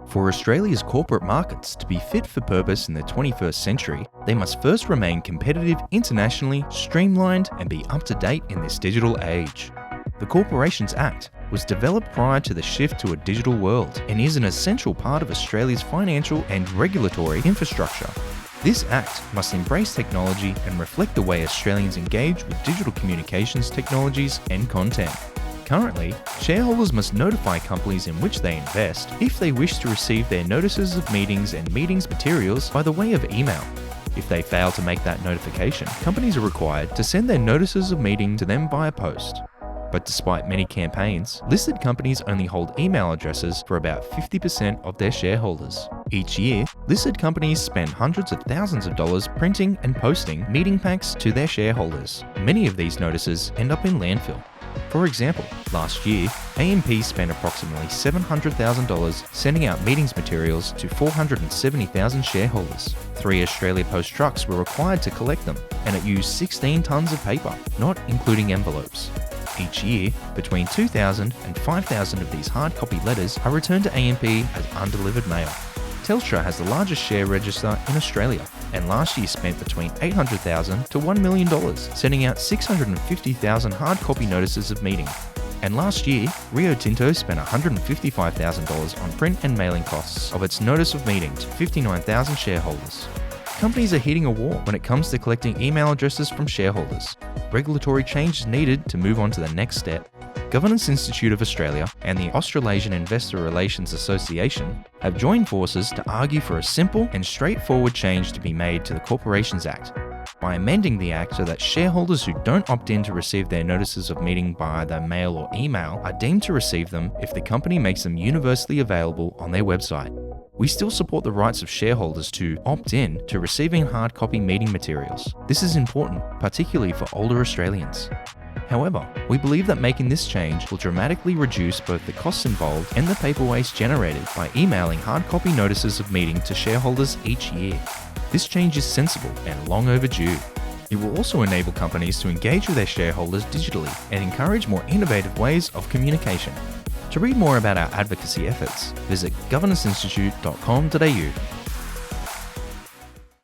For Australia's corporate markets to be fit for purpose in the 21st century, they must first remain competitive internationally, streamlined, and be up to date in this digital age. The Corporations Act was developed prior to the shift to a digital world and is an essential part of Australia's financial and regulatory infrastructure. This Act must embrace technology and reflect the way Australians engage with digital communications technologies and content. Currently, shareholders must notify companies in which they invest if they wish to receive their notices of meetings and meetings materials by the way of email. If they fail to make that notification, companies are required to send their notices of meeting to them via post. But despite many campaigns, listed companies only hold email addresses for about 50% of their shareholders. Each year, listed companies spend hundreds of thousands of dollars printing and posting meeting packs to their shareholders. Many of these notices end up in landfill. For example, last year, AMP spent approximately $700,000 sending out meetings materials to 470,000 shareholders. 3 Australia Post trucks were required to collect them, and it used 16 tonnes of paper, not including envelopes. Each year, between 2,000 and 5,000 of these hard copy letters are returned to AMP as undelivered mail. Telstra has the largest share register in Australia, and last year spent between $800,000 to $1 million sending out 650,000 hard copy notices of meeting. And last year, Rio Tinto spent $155,000 on print and mailing costs of its notice of meeting to 59,000 shareholders. Companies are hitting a wall when it comes to collecting email addresses from shareholders. Regulatory change is needed to move on to the next step. Governance Institute of Australia and the Australasian Investor Relations Association have joined forces to argue for a simple and straightforward change to be made to the Corporations Act by amending the Act so that shareholders who don't opt in to receive their notices of meeting by either mail or email are deemed to receive them if the company makes them universally available on their website. We still support the rights of shareholders to opt in to receiving hard copy meeting materials. This is important, particularly for older Australians. However, we believe that making this change will dramatically reduce both the costs involved and the paper waste generated by emailing hard copy notices of meeting to shareholders each year. This change is sensible and long overdue. It will also enable companies to engage with their shareholders digitally and encourage more innovative ways of communication. To read more about our advocacy efforts, visit governanceinstitute.com.au.